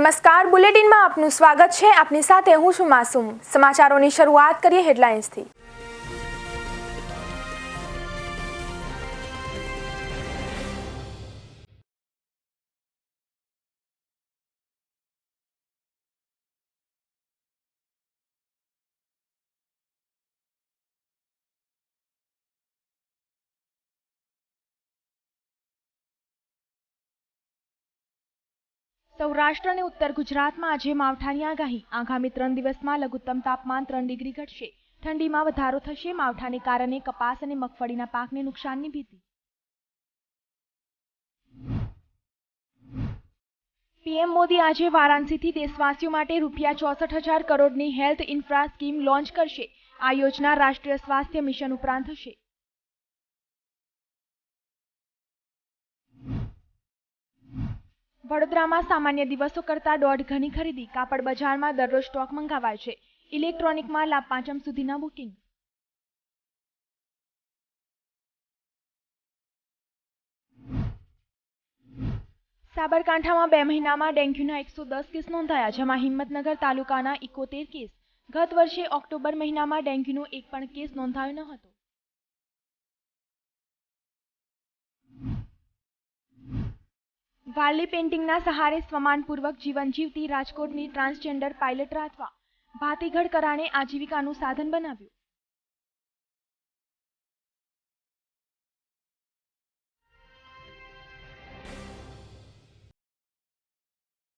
નમસ્કાર, બુલેટિનમાં આપનું સ્વાગત છે। આપની સાથે હું છું માસૂમ। સમાચારોની શરૂઆત કરીએ હેડલાઇન્સથી। સૌરાષ્ટ્ર અને ઉત્તર ગુજરાતમાં આજે માવઠાની આગાહી। આગામી 3 દિવસમાં લઘુત્તમ તાપમાન 3 ડિગ્રી ઘટશે। ઠંડીમાં વધારો થશે। માવઠાને કારણે કપાસ અને મગફળીના પાકને નુકસાનની ભીતિ। પીએમ મોદી આજે વારાણસીથી દેશવાસીઓ માટે ₹64,000 કરોડની હેલ્થ ઇન્ફ્રા સ્કીમ લોન્ચ કરશે। આ યોજના રાષ્ટ્રીય સ્વાસ્થ્ય મિશન ઉપરાંત હશે। વડોદરામાં સામાન્ય દિવસો કરતાં 1.5 ગણી ખરીદી। કાપડ બજારમાં દરરોજ સ્ટોક મંગાવાય છે। ઇલેક્ટ્રોનિકમાં લાભ પાંચમ સુધીના બુકિંગ। સાબરકાંઠામાં 2 મહિનામાં ડેન્ગ્યુના 110 કેસ નોંધાયા, જેમાં હિંમતનગર તાલુકાના 71 કેસ। ગત વર્ષે ઓક્ટોબર મહિનામાં ડેન્ગ્યુનો એક પણ કેસ નોંધાયો ન હતો। વારલી પેઇન્ટિંગના સહારે સ્વમાનપૂર્વક જીવન જીવતી રાજકોટની ટ્રાન્સજેન્ડર પાયલટ રાધવા ભાતીગઢ કરાણે આજીવિકાનું સાધન બનાવ્યું।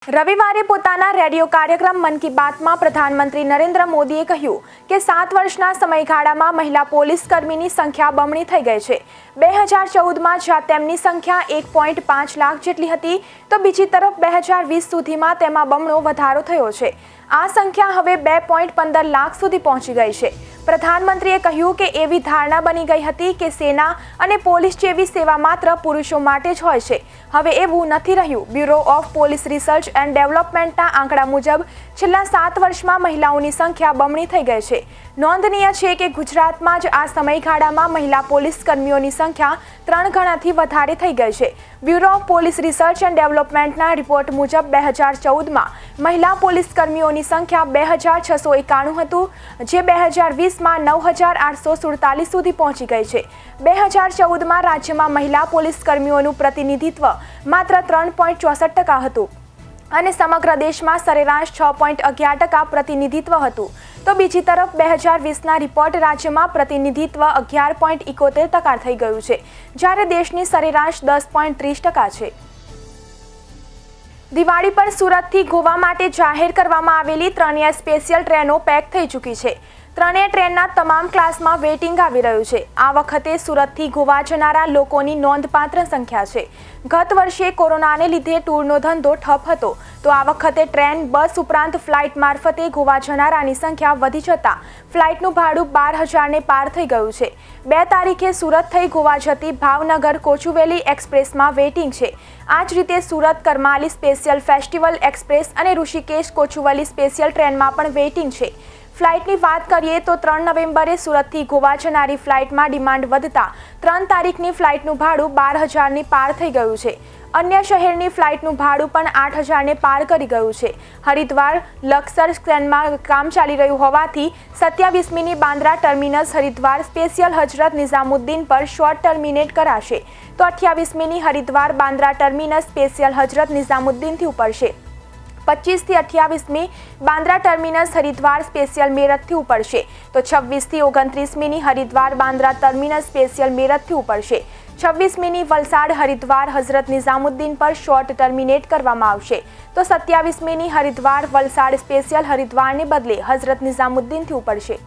રવિવારે પોતાના રેડિયો કાર્યક્રમ મન કી બાતમાં પ્રધાનમંત્રી નરેન્દ્ર મોદીએ કહ્યું કે 7 વર્ષના સમયગાળામાં મહિલા પોલીસ કર્મીની સંખ્યા બમણી થઈ ગઈ છે। 2014માં જ્યાં તેમની સંખ્યા 1.5 લાખ જેટલી હતી, તો બીજી તરફ 2020 સુધીમાં તેમાં બમણો વધારો થયો છે। આ સંખ્યા હવે 2.15 લાખ સુધી પહોંચી ગઈ છે। પ્રધાનમંત્રીએ કહ્યું કે એવી ધારણા બની ગઈ હતી કે સેના અને પોલીસ જેવી સેવા માત્ર પુરુષો માટે જ હોય છે। હવે એવું નથી રહ્યું। Bureau of police research and ડેવલપમેન્ટના આંકડા મુજબ છેલ્લા 7 વર્ષમાં મહિલાઓની સંખ્યા બમણી થઈ ગઈ છે। નોંધનીય છે કે ગુજરાતમાં જ આ સમયગાળામાં મહિલા પોલીસ કર્મીઓની સંખ્યા 3 ગણાથી વધારે થઈ ગઈ છે। Bureau of police research and ડેવલપમેન્ટના રિપોર્ટ મુજબ 2014માં મહિલા પોલીસ કર્મીઓની સંખ્યા 2691 હતું, જે 2020માં 9847 સુધી પહોંચી ગઈ છે। 2014માં રાજ્યમાં મહિલા પોલીસ કર્મીઓનું પ્રતિનિધિત્વ માત્ર 3.64% હતું અને સમગ્ર દેશમાં સરેરાશ 6.11% પ્રતિનિધિત્વ હતું, તો બીજી તરફ 2020ના રિપોર્ટ રાજ્યમાં પ્રતિનિધિત્વ 11.71% થઈ ગયું છે, જ્યારે દેશની સરેરાશ 10.30% છે। દિવાળી પર સુરતથી ગોવા માટે જાહેર કરવામાં આવેલી 3 સ્પેશિયલ ટ્રેનો પેક થઈ ચૂકી છે। 3 ટ્રેનના તમામ ક્લાસમાં વેઇટિંગ આવી રહ્યું છે। આ વખતે સુરતથી ગોવા જનારા લોકોની નોંધપાત્ર સંખ્યા છે। ગત વર્ષે કોરોનાને લીધે ટૂરનો ધંધો ઠપ હતો, તો આ વખતે ટ્રેન, બસ ઉપરાંત ફ્લાઇટ મારફતે ગોવા જનારાની સંખ્યા વધી જતાં ફ્લાઇટનું ભાડું 12,000ને પાર થઈ ગયું છે। 2 તારીખે સુરત થઈ ગોવા જતી ભાવનગર કોચુવેલી એક્સપ્રેસમાં વેઇટિંગ છે। આ જ રીતે Surat Karmali special festival express અને ઋષિકેશ કોચુવેલી સ્પેશિયલ ટ્રેનમાં પણ વેઇટિંગ છે। ફ્લાઇટની વાત કરીએ તો 3 નવેમ્બરે સુરતથી ગોવા જનારી ફ્લાઇટમાં ડિમાન્ડ વધતા 3 તારીખની ફ્લાઇટનું ભાડું 12,000ની પાર થઈ ગયું છે। અન્ય શહેરની ફ્લાઇટનું ભાડું પણ 8,000ને પાર કરી ગયું છે। હરિદ્વાર લક્સર સ્ટેન્ડમાં કામ ચાલી રહ્યું હોવાથી 27મીની બાંદ્રા ટર્મિનસ હરિદ્વાર સ્પેશિયલ હજરત નિઝામુદ્દીન પર શોર્ટ ટર્મિનેટ કરાશે, તો 28મીની હરિદ્વાર બાંદ્રા ટર્મિનસ સ્પેશિયલ હજરત નિઝામુદ્દીનથી ઉપડશે। 25 થી 28મી બાંદ્રા ટર્મિનસ હરિદ્વાર સ્પેશિયલ મેરઠથી ઉપડશે, તો 26 થી 29મીની હરિદ્વાર બાંદ્રા ટર્મિનસ સ્પેશિયલ મેરઠથી ઉપડશે। 26મીની વલસાડ હરિદ્વાર હઝરત નિઝામુદ્દીન પર શોર્ટ ટર્મિનેટ કરવામાં આવશે, તો 27મીની હરિદ્વાર વલસાડ સ્પેશિયલ હરિદ્વારને બદલે હઝરત નિઝામુદ્દીનથી ઉપડશે।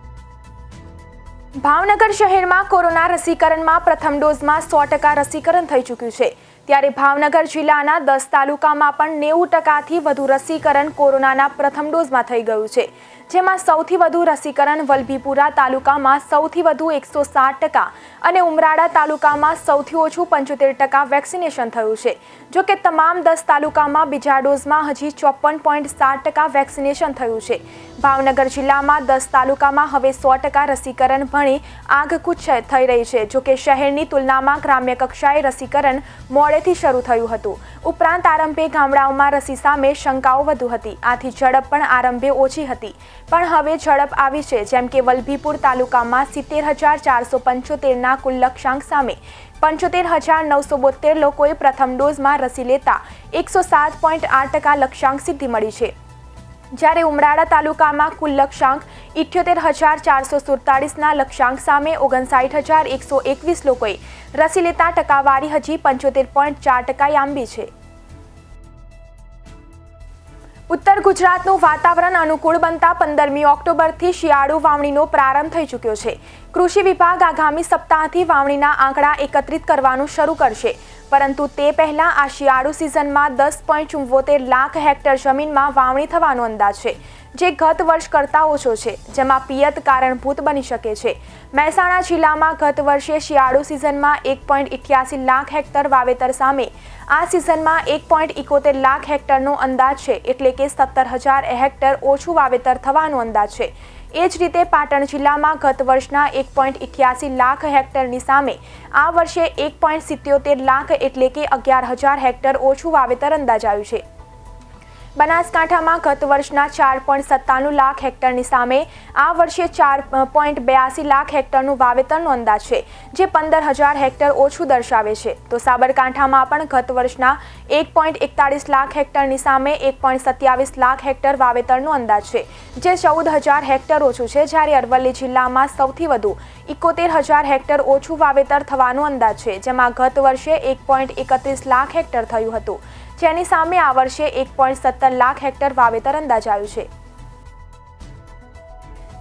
ભાવનગર શહેરમાં કોરોના રસીકરણમાં પ્રથમ ડોઝમાં 100% રસીકરણ થઈ ચૂક્યું છે, ત્યારે ભાવનગર જિલ્લાના 10 તાલુકામાં પણ 90%થી વધુ રસીકરણ કોરોનાના પ્રથમ ડોઝમાં થઈ ગયું છે, જેમાં સૌથી વધુ રસીકરણ વલભીપુરા તાલુકામાં સૌથી વધુ 107% અને ઉમરાળા તાલુકામાં સૌથી ઓછું 75% વેક્સિનેશન થયું છે. જો કે તમામ 10 તાલુકામાં બીજા ડોઝમાં હજી 54.7% વેક્સિનેશન થયું છે. ભાવનગર જિલ્લામાં 10 તાલુકામાં હવે 100% રસીકરણ ભણી આગકૂચ થઈ રહી છે. જો કે શહેરની તુલનામાં ગ્રામ્ય કક્ષાએ રસીકરણ મોડેથી શરૂ થયું હતું. ઉપરાંત આરંભે ગામડાઓમાં રસી સામે શંકાઓ વધુ હતી. આથી ઝડપ પણ આરંભે ઓછી હતી, પણ હવે ઝડપ આવી છે. જેમ કે વલભીપુર તાલુકામાં 70,475ના કુલ લક્ષ્યાંક સામે 75,972 લોકોએ પ્રથમ ડોઝમાં રસી લેતા 107.8% લક્ષ્યાંક સિદ્ધિ મળી છે. જ્યારે ઉમરાળા તાલુકામાં કુલ લક્ષ્યાંક 78,447ના લક્ષ્યાંક સામે 59,121 લોકોએ રસી લેતા ટકાવારી હજી 75.4% આંબી છે. ઉત્તર ગુજરાતનું વાતાવરણ અનુકૂળ બનતા 15મી ઓક્ટોબરથી શિયાળુ વાવણીનો પ્રારંભ થઈ ચૂક્યો છે. કૃષિ વિભાગ આગામી સપ્તાહથી વાવણીના આંકડા એકત્રિત કરવાનું શરૂ કરશે, પરંતુ તે પહેલા આ શિયાળુ સિઝનમાં 10.74 લાખ હેક્ટર જમીનમાં વાવણી થવાનો અંદાજ છે, જે ગત વર્ષ કરતાં ઓછો છે, જેમાં પિયત કારણભૂત બની શકે છે. મહેસાણા જિલ્લામાં ગત વર્ષે શિયાળુ સિઝનમાં 1.88 લાખ હેક્ટર વાવેતર સામે આ સિઝનમાં 1.71 લાખ હેક્ટરનો અંદાજ છે, એટલે કે 17,000 હેક્ટર ઓછું વાવેતર થવાનો અંદાજ છે. એ જ રીતે પાટણ જિલ્લામાં ગત વર્ષના 1.88 લાખ હેક્ટરની સામે આ વર્ષે 1.77 લાખ એટલે કે 11,000 હેક્ટર ઓછું વાવેતર અંદાજાયું છે. બનાસકાંઠામાં ગત વર્ષના 4.97 લાખ હેક્ટરની સામે આ વર્ષે 4.82 લાખ હેક્ટરનું વાવેતરનો અંદાજ છે, જે 15,000 હેક્ટર ઓછું દર્શાવે છે. તો સાબરકાંઠામાં પણ ગત વર્ષના 1.41 લાખ હેક્ટરની સામે 1.27 લાખ હેક્ટર વાવેતરનો અંદાજ છે, જે 14,000 હેક્ટર ઓછું છે. જ્યારે અરવલ્લી જિલ્લામાં સૌથી વધુ 71,000 હેક્ટર ઓછું વાવેતર થવાનો અંદાજ છે, જેમાં ગત વર્ષે 1.31 લાખ હેક્ટર થયું હતું, જેની સામે આ વર્ષે 1.17 લાખ હેક્ટર વાવેતર અંદાજાયું છે.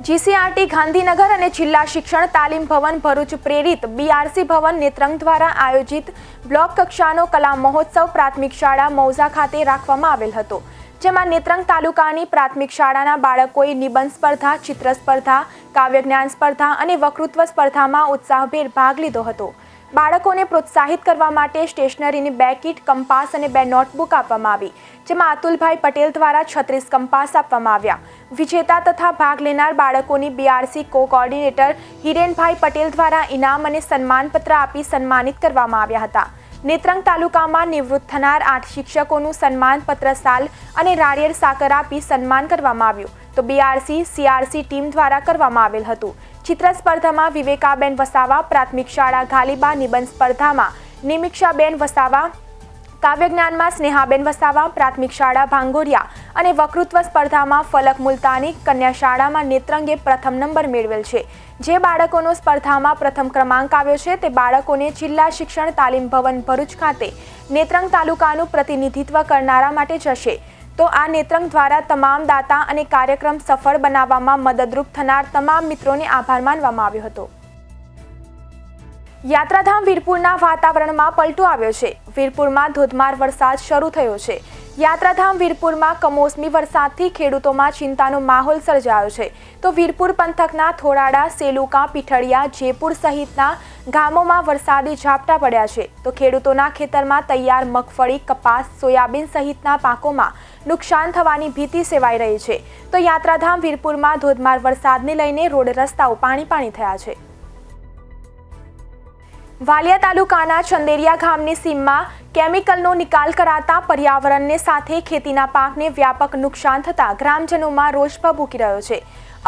જીસીઆરટી ગાંધીનગર અને જિલ્લા શિક્ષણ તાલીમ ભવન ભરૂચ પ્રેરિત બીઆરસી ભવન નેત્રંગ દ્વારા આયોજિત બ્લોક કક્ષાનો કલા મહોત્સવ પ્રાથમિક શાળા મૌઝા ખાતે રાખવામાં આવેલ હતો, જેમાં નેત્રંગ તાલુકાની પ્રાથમિક શાળાના બાળકોએ નિબંધ સ્પર્ધા, ચિત્ર સ્પર્ધા, કાવ્ય જ્ઞાન સ્પર્ધા અને વક્તૃત્વ સ્પર્ધામાં ઉત્સાહભેર ભાગ લીધો હતો. બાળકોને પ્રોત્સાહિત કરવા માટે સ્ટેશનરીની 2 કીટ, કંપાસ અને 2 નોટબુક આપવામાં આવી, જેમાં અતુલભાઈ પટેલ દ્વારા 36 કંપાસ આપવામાં આવ્યા. વિજેતા તથા ભાગ લેનાર બાળકોની બીઆરસી કો-કોર્ડિનેટર હિરેનભાઈ પટેલ દ્વારા ઇનામ અને સન્માનપત્ર આપી સન્માનિત કરવામાં આવ્યા હતા. નેત્રંગ તાલુકામાં નિવૃત્ત થનાર 8 શિક્ષકોનું સન્માનપત્ર, સાલ અને નાળિયેર સાકર આપી સન્માન કરવામાં આવ્યું. તો બીઆરસી સીઆરસી ટીમ દ્વારા કરવામાં આવેલ હતું. ચિત્ર સ્પર્ધામાં વિવેકાબેન વસાવા, પ્રાથમિક શાળા ઘાલીબા, નિબંધ સ્પર્ધામાં નિમિક્ષાબેન વસાવા, કાવ્ય જ્ઞાનમાં સ્નેહાબેન વસાવા, પ્રાથમિક શાળા ભાંગોરિયા અને વક્તૃત્વ સ્પર્ધામાં ફલક મુલતાની કન્યા શાળામાં નેત્રંગે પ્રથમ નંબર મેળવેલ છે. જે બાળકોનો સ્પર્ધામાં પ્રથમ ક્રમાંક આવ્યો છે તે બાળકોને જિલ્લા શિક્ષણ તાલીમ ભવન ભરૂચ ખાતે નેત્રંગ તાલુકાનું પ્રતિનિધિત્વ કરનારા માટે જશે. તો આ નેત્રંગ દ્વારા તમામ દાતા અને કાર્યક્રમ સફળ બનાવવામાં મદદરૂપ થનાર તમામ મિત્રોને આભાર માનવામાં આવ્યો હતો. યાત્રાધામ વીરપુરના વાતાવરણમાં પલટો આવ્યો છે. વીરપુરમાં ધોધમાર વરસાદ શરૂ થયો છે. યાત્રાધામ વીરપુરમાં કમોસમી વરસાદથી ખેડૂતોમાં ચિંતાનો માહોલ સર્જાયો છે. તો વીરપુર પંથકના થોરાડા, સેલુકા, પીઠળિયા, જેપુર સહિતના ગામોમાં વરસાદી ઝાપટા પડ્યા છે. તો ખેડૂતોના ખેતરમાં તૈયાર મગફળી, કપાસ, સોયાબીન સહિતના પાકોમાં નુકસાન થવાની ભીતિ સેવાઈ રહી છે. તો યાત્રાધામ વીરપુરમાં ધોધમાર વરસાદને લઈને રોડ રસ્તાઓ પાણી થયા છે. વાલિયા તાલુકાના ચંદેરિયા ગામની સીમમાં કેમિકલનો નિકાલ કરાતા પર્યાવરણને સાથે ખેતીના પાકને વ્યાપક નુકસાન થતા ગ્રામજનોમાં રોષ ભભૂકી રહ્યો છે.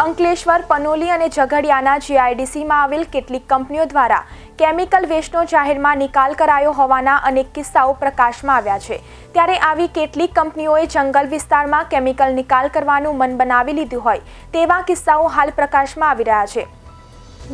અંકલેશ્વર, પનોલી અને ઝઘડિયાના જીઆઈડીસીમાં આવેલ કેટલીક કંપનીઓ દ્વારા કેમિકલ વેસ્ટનો જાહેરમાં નિકાલ કરાયો હોવાના અનેક કિસ્સાઓ પ્રકાશમાં આવ્યા છે. ત્યારે આવી કેટલીક કંપનીઓએ જંગલ વિસ્તારમાં કેમિકલ નિકાલ કરવાનું મન બનાવી લીધું હોય તેવા કિસ્સાઓ હાલ પ્રકાશમાં આવી રહ્યા છે.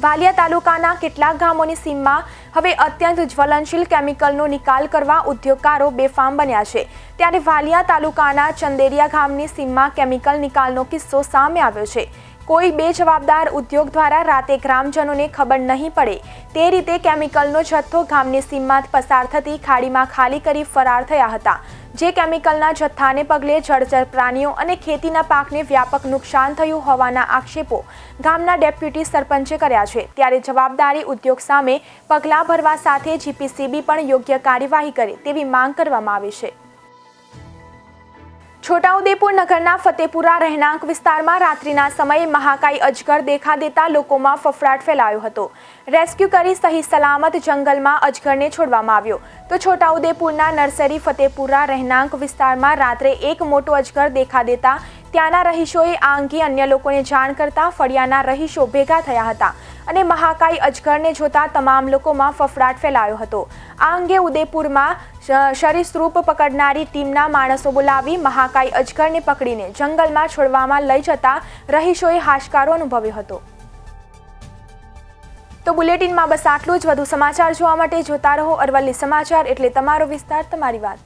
વાલિયા તાલુકાના કેટલાક ગામોની સીમમાં હવે અત્યંત જ્વલનશીલ કેમિકલનો નિકાલ કરવા ઉદ્યોગકારો બેફામ બન્યા છે. ત્યારે વાલિયા તાલુકાના ચંદેરિયા ગામની સીમમાં કેમિકલ નિકાલનો કિસ્સો સામે આવ્યો છે. કોઈ બેજવાબદાર ઉદ્યોગ દ્વારા રાતે ગ્રામજનોને ખબર નહીં પડે તે રીતે કેમિકલનો જથ્થો ગામની સીમમાં પસાર થતી ખાડીમાં ખાલી કરી ફરાર થયા હતા, જે કેમિકલના જથ્થાને પગલે જળચર પ્રાણીઓ અને ખેતીના પાકને વ્યાપક નુકસાન થયું હોવાના આક્ષેપો ગામના ડેપ્યુટી સરપંચે કર્યા છે। ત્યારે જવાબદારી ઉદ્યોગ સામે પગલાં ભરવા સાથે જીપીસીબી પણ યોગ્ય કાર્યવાહી કરે તેવી માંગ કરવામાં આવી છે। છોટાઉદેપુર નગરના ફતેપુરા રહેણાંક વિસ્તારમાં રાત્રિના સમયે મહાકાય અજગર દેખા દેતા લોકોમાં ફફડાટ ફેલાયો હતો। રેસ્ક્યુ કરી સહી સલામત જંગલમાં અજગરને છોડવામાં આવ્યો તો છોટાઉદેપુરના નર્સરી ફતેપુરા રહેણાંક વિસ્તારમાં રાત્રે એક મોટો અજગર દેખા દેતા ત્યાંના રહીશોએ આ અંગે અન્ય લોકોને જાણ કરતા ફળિયાના રહીશો ભેગા થયા હતા અને મહાકાય અજગરને જોતા તમામ લોકોમાં ફફડાટ ફેલાયો હતો। આ અંગે ઉદયપુરમાં સરીસૃપ પકડનારી ટીમના માણસો બોલાવી મહાકાય અજગરને પકડીને જંગલમાં છોડવામાં લઈ જતા રહીશોએ હાશકારો અનુભવ્યો હતો। તો બુલેટિનમાં બસ આટલું જ। વધુ સમાચાર જોવા માટે જોતા રહો અરવલ્લી સમાચાર, એટલે તમારો વિસ્તાર, તમારી વાત।